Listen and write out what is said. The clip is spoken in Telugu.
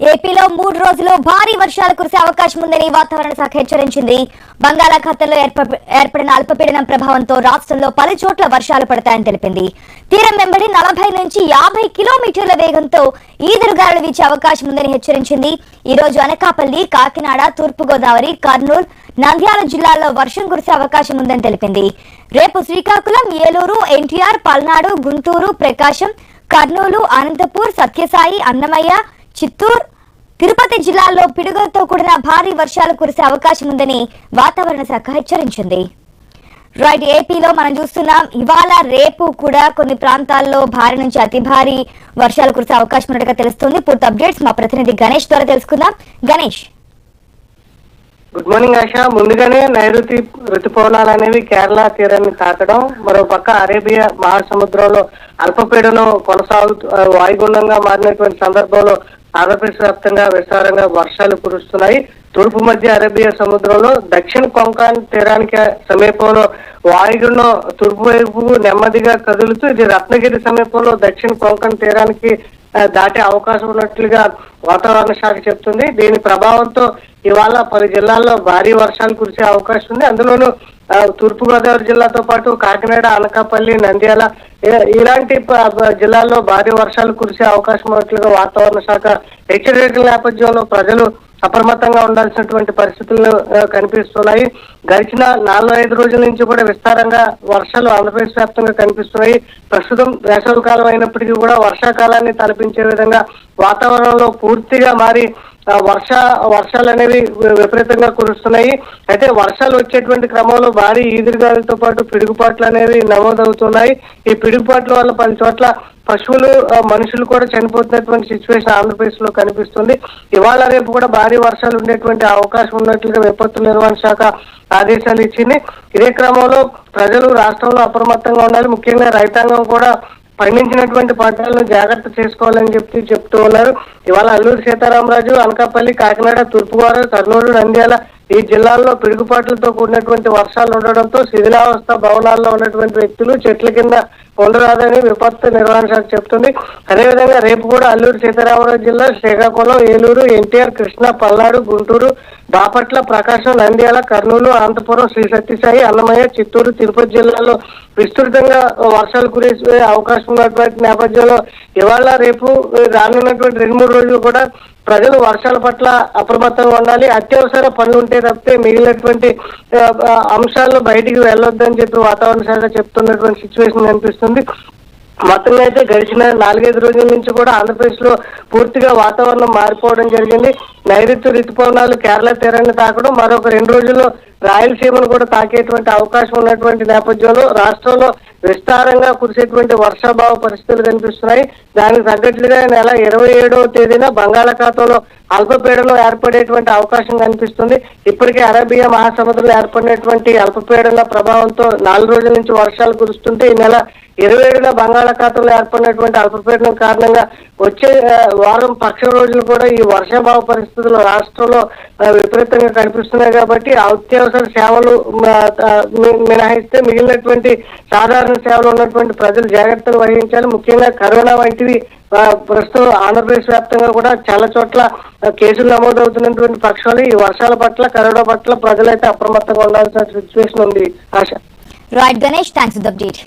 ఏపీలో 3 రోజులు భారీ వర్షాలు కురిసే అవకాశం ఉందని వాతావరణ శాఖ హెచ్చరించింది. బంగాళాఖాతంలో ఏర్పడిన అల్పపీడనం ప్రభావంతో రాష్ట్రంలో పలు చోట్ల వర్షాలు పడతాయని తెలిపింది. తీరం వెంబడి 40 నుంచి 50 కిలోమీటర్ల వేగంతో ఈదురుగాలులు వీచే అవకాశం ఉందని హెచ్చరించింది. ఈ రోజు అనకాపల్లి, కాకినాడ, తూర్పుగోదావరి, కర్నూలు, నంద్యాల జిల్లాల్లో వర్షం కురిసే అవకాశం ఉందని తెలిపింది. రేపు శ్రీకాకుళం, ఏలూరు, ఎన్టీఆర్, పల్నాడు, గుంటూరు, ప్రకాశం, కర్నూలు, అనంతపూర్, సత్యసాయి, అన్నమయ్య, చిత్తూరు, తిరుపతి జిల్లాల్లో పిడుగులతో కూడిన భారీ వర్షాలు కురిసే అవకాశం ఉందని వాతావరణ శాఖ హెచ్చరించింది. రైట్, ఏపీలో మనం చూస్తున్నాం ఇవాళ రేపు కూడా కొన్ని ప్రాంతాల్లో భారీ నుంచి అతి భారీ వర్షాలు కురిసే అవకాశం ఉన్నట్టుగా తెలుస్తుంది. పూర్తి అప్డేట్స్ మా ప్రతినిధి గణేష్ ద్వారా తెలుసుకుందాం. Ganesh, good morning ASHA. ముందుగానే నైరుతి ఋతుపవనాలు అనేవి కేరళ తీరాన్ని తాకడం, మరోపక్క అరేబియా మహాసముద్రంలో అల్పపీడనం కొనసాగుతూ వాయుగుండంగా మారినటువంటి సందర్భంలో ఆంధ్రప్రదేశ్ వ్యాప్తంగా విస్తారంగా వర్షాలు కురుస్తున్నాయి. తూర్పు మధ్య అరేబియా సముద్రంలో దక్షిణ కొంకణ్ తీరానికి సమీపంలో వాయుగుండం తూర్పు వైపు నెమ్మదిగా కదులుతూ ఇది రత్నగిరి సమీపంలో దక్షిణ కొంకణ్ తీరానికి దాటే అవకాశం ఉన్నట్లుగా వాతావరణ శాఖ చెప్తుంది. దీని ప్రభావంతో ఇవాళ పలు జిల్లాల్లో భారీ వర్షాలు కురిసే అవకాశం ఉంది. అందులోనూ తూర్పుగోదావరి జిల్లాతో పాటు కాకినాడ, అనకాపల్లి, నంద్యాల ఇలాంటి జిల్లాల్లో భారీ వర్షాలు కురిసే అవకాశం ఉన్నట్లుగా వాతావరణ శాఖ హెచ్చరికల నేపథ్యంలో ప్రజలు అప్రమత్తంగా ఉండాల్సినటువంటి పరిస్థితులు కనిపిస్తున్నాయి. గడిచిన 4-5 రోజుల నుంచి కూడా విస్తారంగా వర్షాలు ఆంధ్రప్రదేశ్ వ్యాప్తంగా కనిపిస్తున్నాయి. ప్రస్తుతం వేసవి కాలం అయినప్పటికీ కూడా వర్షాకాలాన్ని తలపించే విధంగా వాతావరణంలో పూర్తిగా మారి వర్షాలు అనేవి విపరీతంగా కురుస్తున్నాయి. అయితే వర్షాలు వచ్చేటువంటి క్రమంలో భారీ ఈదురుగాలతో పాటు పిడుగుపాట్లు అనేవి నమోదవుతున్నాయి. ఈ పిడుగుపాట్ల వల్ల పలు చోట్ల పశువులు, మనుషులు కూడా చనిపోతున్నటువంటి సిచ్యువేషన్ ఆంధ్రప్రదేశ్ లో కనిపిస్తుంది. ఇవాళ రేపు కూడా భారీ వర్షాలు ఉండేటువంటి అవకాశం ఉన్నట్లుగా విపత్తు నిర్వహణ శాఖ ఆదేశాలు ఇచ్చింది. ఇదే క్రమంలో ప్రజలు రాష్ట్రంలో అప్రమత్తంగా ఉండాలి. ముఖ్యంగా రైతాంగం కూడా పండించినటువంటి పంటలను జాగ్రత్త చేసుకోవాలని చెప్తూ ఉన్నారు. ఇవాళ అల్లూరు సీతారామరాజు, అనకాపల్లి, కాకినాడ, తూర్పుగోదావరి, కర్నూలు, నంద్యాల ఈ జిల్లాల్లో పిడుగుపాట్లతో కూడినటువంటి వర్షాలు ఉండడంతో శిథిలావస్థ భవనాల్లో ఉన్నటువంటి వ్యక్తులు చెట్ల కింద ఉండరాదని విపత్తు నిర్వహణ శాఖ చెప్తుంది. అదేవిధంగా రేపు కూడా అల్లూరు సీతారామరాజు జిల్లా, శ్రీకాకుళం, ఏలూరు, ఎన్టీఆర్, కృష్ణా, పల్నాడు, గుంటూరు, బాపట్ల, ప్రకాశం, నంద్యాల, కర్నూలు, అనంతపురం, శ్రీ సత్యసాయి, అన్నమయ్య, చిత్తూరు, తిరుపతి జిల్లాలో విస్తృతంగా వర్షాలు కురిసే అవకాశం ఉన్నటువంటి నేపథ్యంలో ఇవాళ రేపు రానున్నటువంటి 2-3 రోజులు కూడా ప్రజలు వర్షాల పట్ల అప్రమత్తంగా ఉండాలి. అత్యవసర పనులు ఉంటే తప్పితే మిగిలినటువంటి అంశాలను బయటికి వెళ్ళొద్దని చెప్పి వాతావరణ శాఖ చెప్తున్నటువంటి సిచ్యువేషన్ కనిపిస్తుంది. మొత్తంగా అయితే గడిచిన 4-5 రోజుల నుంచి కూడా ఆంధ్రప్రదేశ్ లో పూర్తిగా వాతావరణం మారిపోవడం జరిగింది. నైరుతి ఋతుపవనాలు కేరళ తీరాన్ని తాకడం, మరొక 2 రోజుల్లో రాయలసీమను కూడా తాకేటువంటి అవకాశం ఉన్నటువంటి నేపథ్యంలో రాష్ట్రంలో విస్తారంగా కురిసేటువంటి వర్షాభావ పరిస్థితులు కనిపిస్తున్నాయి. దానికి తగ్గట్లుగా నెల 27వ తేదీన బంగాళాఖాతంలో అల్పపీడనం ఏర్పడేటువంటి అవకాశం కనిపిస్తుంది. ఇప్పటికే అరేబియా మహాసముద్రంలో ఏర్పడినటువంటి అల్పపీడన ప్రభావంతో 4 రోజుల నుంచి వర్షాలు కురుస్తుంటే ఈ నెల 27న బంగాళాఖాతంలో ఏర్పడినటువంటి అల్పపీడనం కారణంగా వచ్చే వారం పక్ష రోజులు కూడా ఈ వర్షాభావ పరిస్థితులు రాష్ట్రంలో విపరీతంగా కనిపిస్తున్నాయి. కాబట్టి అత్యవసర సేవలు మినహాయిస్తే మిగిలినటువంటి సాధారణ సేవలు ఉన్నటువంటి ప్రజలు జాగ్రత్తలు వహించాలి. ముఖ్యంగా కరోనా వంటివి ప్రస్తుతం ఆంధ్రప్రదేశ్ వ్యాప్తంగా కూడా చాలా చోట్ల కేసులు నమోదవుతున్నటువంటి పక్షాలు ఈ వర్షాల పట్ల, కరోనా పట్ల ప్రజలైతే అప్రమత్తంగా ఉండాల్సిన సిచ్యువేషన్ ఉంది. Asha. Right Ganesh, thanks for the update.